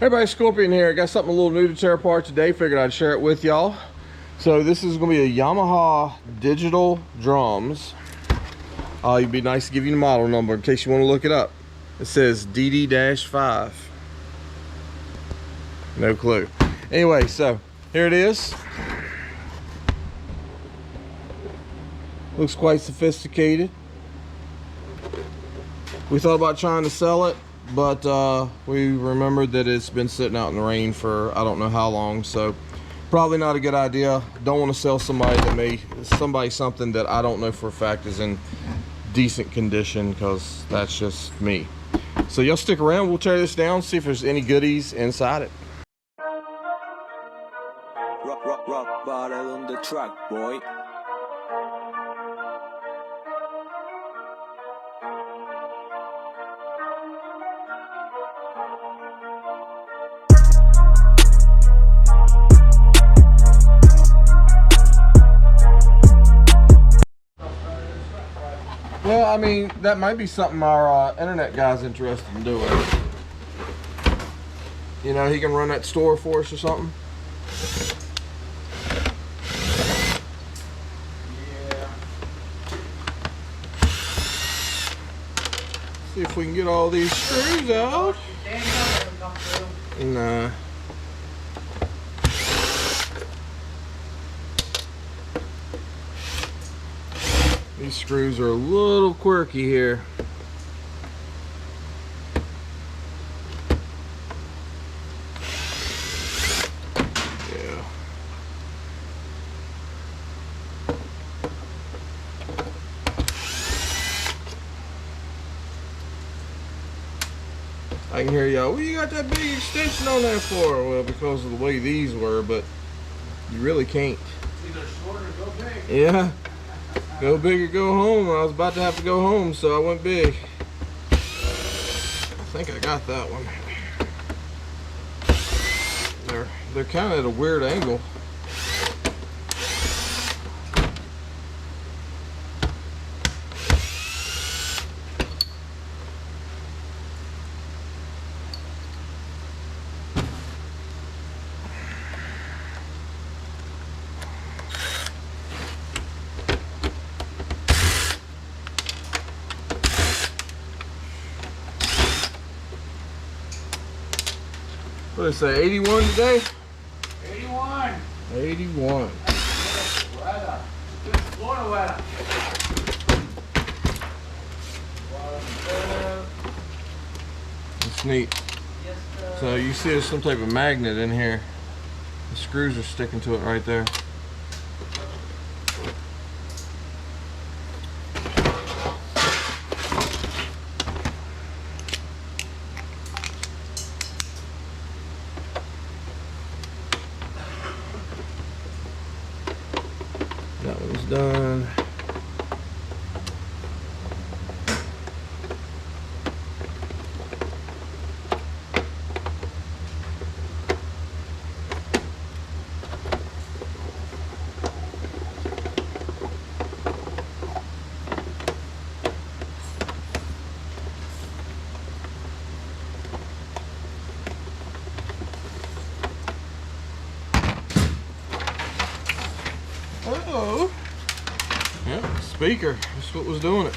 Hey everybody, Scorpion here. I got something a little new to tear apart today. Figured I'd share it with y'all. So this is going to be a Yamaha digital drums. It'd be nice to give you the model number in case you want to look it up. It says DD-5. No clue. Anyway, so here it is. Looks quite sophisticated. We thought about trying to sell it, but we remembered that it's been sitting out in the rain for I don't know how long, so probably not a good idea. Don't want to sell somebody something that I don't know for a fact is in decent condition, because that's just me. So y'all stick around, we'll tear this down, see if there's any goodies inside it. Rock bottle on the track, boy. Well, I mean, that might be something our internet guy's interested in doing. You know, he can run that store for us or something. Yeah. See if we can get all these screws out. Nah. These screws are a little quirky here. Yeah. I can hear y'all, what you got that big extension on there for? Well, because of the way these were, but you really can't. Either short or go big. Yeah. Go big or go home. I was about to have to go home, so I went big. I think I got that one. They're kind of at a weird angle. What did I say, 81 today? 81. 81. Weather. Good Florida weather. It's neat. Yes, sir. So you see there's some type of magnet in here. The screws are sticking to it right there. That one's done. Uh-oh. Yeah, speaker. That's what was doing it.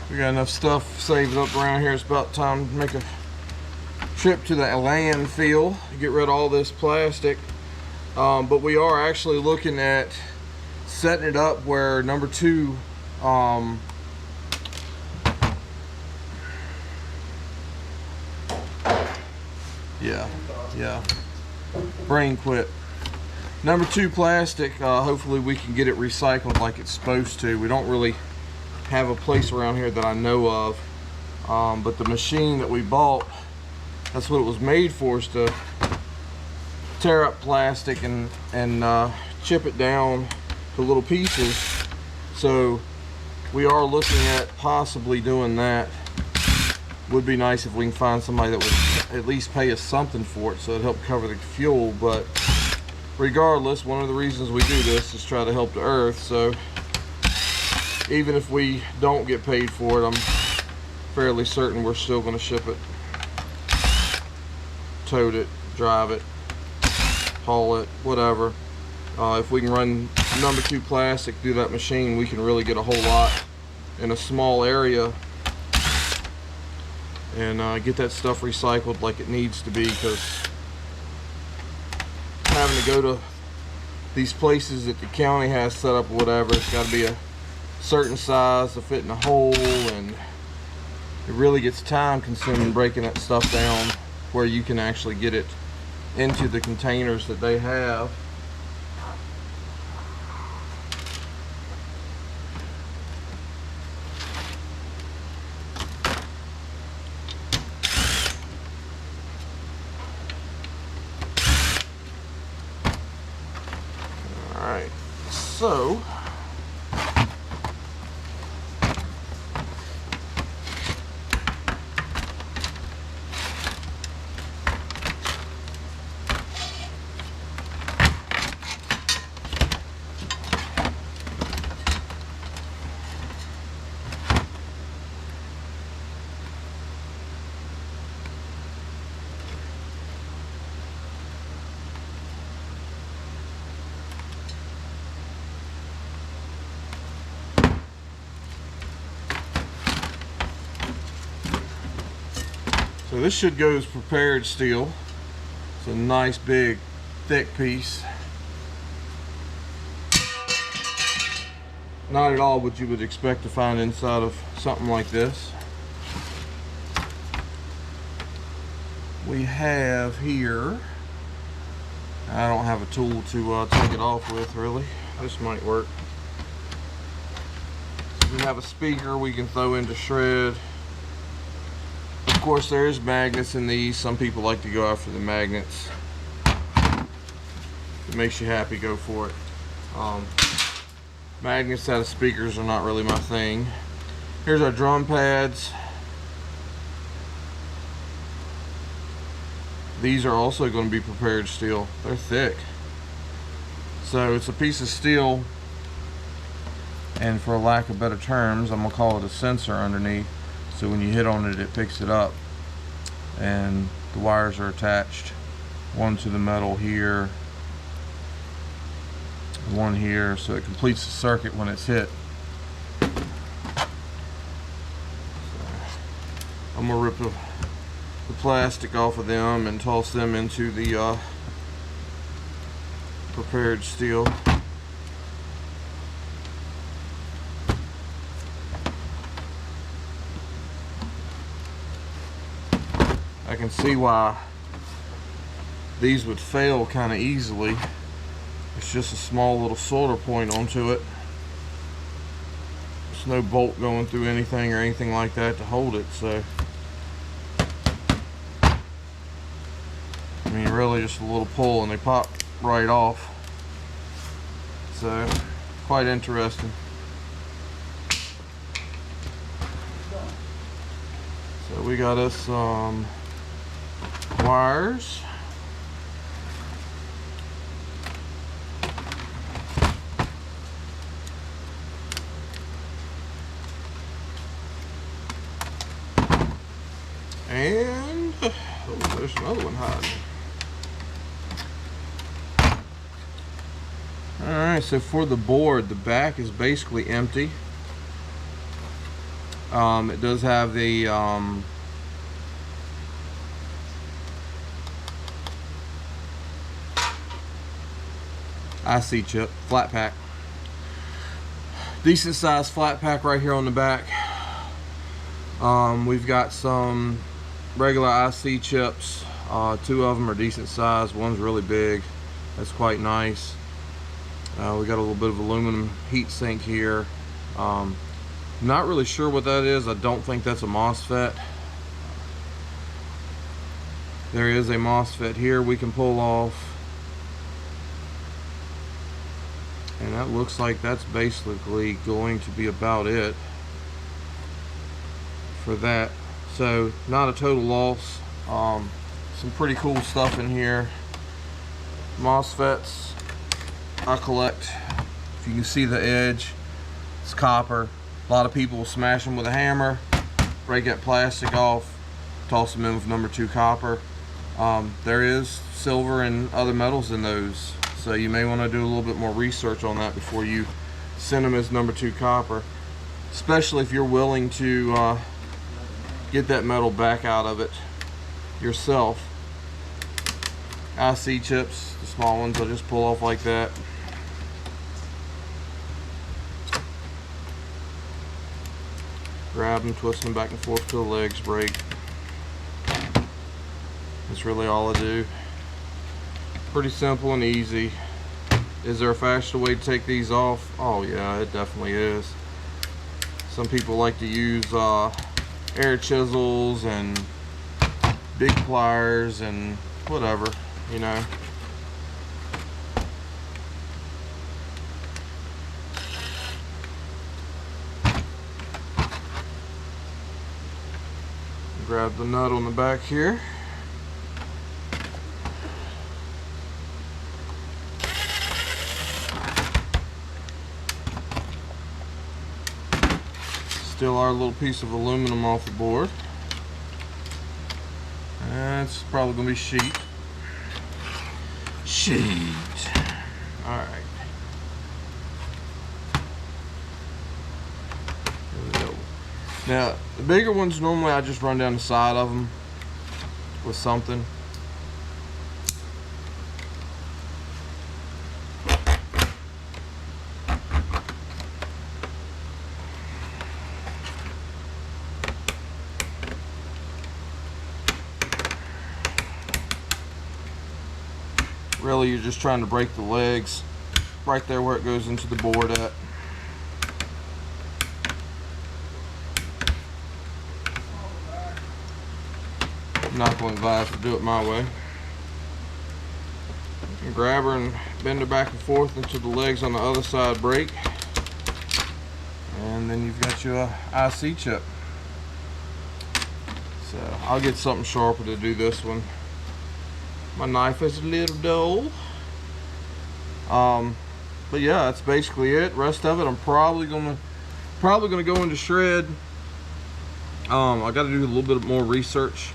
We got enough stuff saved up around here. It's about time to make a trip to the landfill to get rid of all this plastic. But we are actually looking at setting it up where number 2 yeah, brain quit. Number 2 plastic, hopefully we can get it recycled like it's supposed to. We don't really have a place around here that I know of, but the machine that we bought, that's what it was made for, is to tear up plastic and chip it down to little pieces. So we are looking at possibly doing that. Would be nice if we can find somebody that would at least pay us something for it, so it'd help cover the fuel. But regardless, one of the reasons we do this is try to help the earth. So even if we don't get paid for it, I'm fairly certain we're still going to ship it, tote it, drive it, haul it, whatever. If we can run number 2 plastic through that machine, we can really get a whole lot in a small area and get that stuff recycled like it needs to be, because having to go to these places that the county has set up or whatever, it's got to be a certain size to fit in a hole, and it really gets time consuming breaking that stuff down where you can actually get it into the containers that they have. Alright, so this should go as prepared steel. It's a nice big thick piece. Not at all what you would expect to find inside of something like this. We have here, I don't have a tool to take it off with really. This might work. We have a speaker we can throw into shred. Of course, there is magnets in these. Some people like to go after the magnets. If it makes you happy, go for it. Magnets out of speakers are not really my thing. Here's our drum pads. These are also going to be prepared steel. They're thick. So it's a piece of steel, and for lack of better terms, I'm going to call it a sensor underneath. So when you hit on it, it picks it up, and the wires are attached, one to the metal here, one here, so it completes the circuit when it's hit. So I'm gonna rip the plastic off of them and toss them into the prepared steel. I can see why these would fail kind of easily. It's just a small little solder point onto it. There's no bolt going through anything or anything like that to hold it, so I mean really just a little pull and they pop right off. So quite interesting. So we got us some wires. And oh, there's another one hiding. Alright, so for the board, the back is basically empty. It does have the IC chip, flat pack. Decent sized flat pack right here on the back. We've got some regular IC chips. Two of them are decent size. One's really big. That's quite nice. We got a little bit of aluminum heat sink here. Not really sure what that is. I don't think that's a MOSFET. There is a MOSFET here we can pull off. And that looks like that's basically going to be about it for that. So not a total loss. Some pretty cool stuff in here. MOSFETs I collect. If you can see the edge, it's copper. A lot of people will smash them with a hammer, break that plastic off, toss them in with number 2 copper. There is silver and other metals in those, so you may want to do a little bit more research on that before you send them as number 2 copper, especially if you're willing to get that metal back out of it yourself. IC chips, the small ones, I just pull off like that. Grab them, twist them back and forth till the legs break. That's really all I do. Pretty simple and easy. Is there a faster way to take these off? Oh yeah, it definitely is. Some people like to use air chisels and big pliers and whatever, you know. Grab the nut on the back here. Steal our little piece of aluminum off the board. And it's probably gonna be sheet. Alright. There we go. Now, the bigger ones, normally I just run down the side of them with something. Really, you're just trying to break the legs right there where it goes into the board at. I'm not going to advise to do it my way. You can grab her and bend her back and forth until the legs on the other side break. And then you've got your IC chip. So I'll get something sharper to do this one. My knife is a little dull. But yeah, that's basically it. Rest of it, I'm probably gonna go into shred. I got to do a little bit more research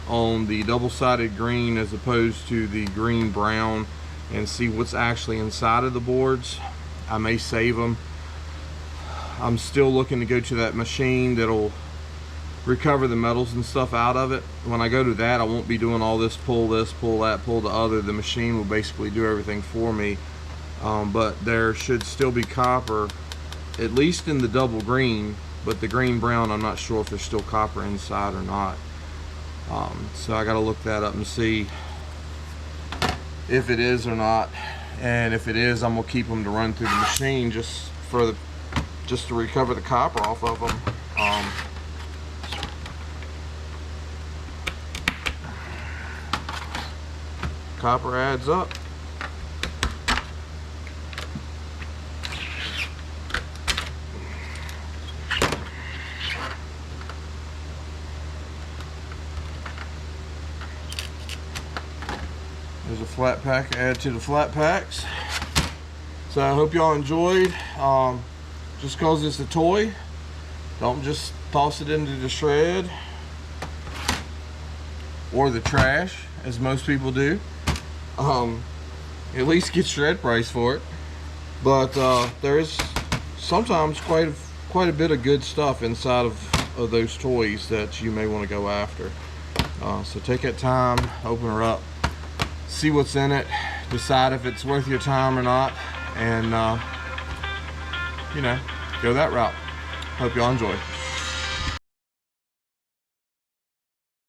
on the double-sided green as opposed to the green brown and see what's actually inside of the boards. I may save them. I'm still looking to go to that machine that'll recover the metals and stuff out of it. When I go to that, I won't be doing all this, pull that, pull the other. The machine will basically do everything for me. But there should still be copper, at least in the double green, but the green brown, I'm not sure if there's still copper inside or not. So I got to look that up and see if it is or not. And if it is, I'm gonna keep them to run through the machine just to recover the copper off of them. Copper adds up. There's a flat pack, add to the flat packs. So I hope y'all enjoyed. Just cause it's a toy, don't just toss it into the shred or the trash as most people do. At least get shred price for it. But there is sometimes quite a bit of good stuff inside of those toys that you may want to go after. So take that time, open her up, see what's in it, decide if it's worth your time or not, and you know, go that route. Hope y'all enjoy.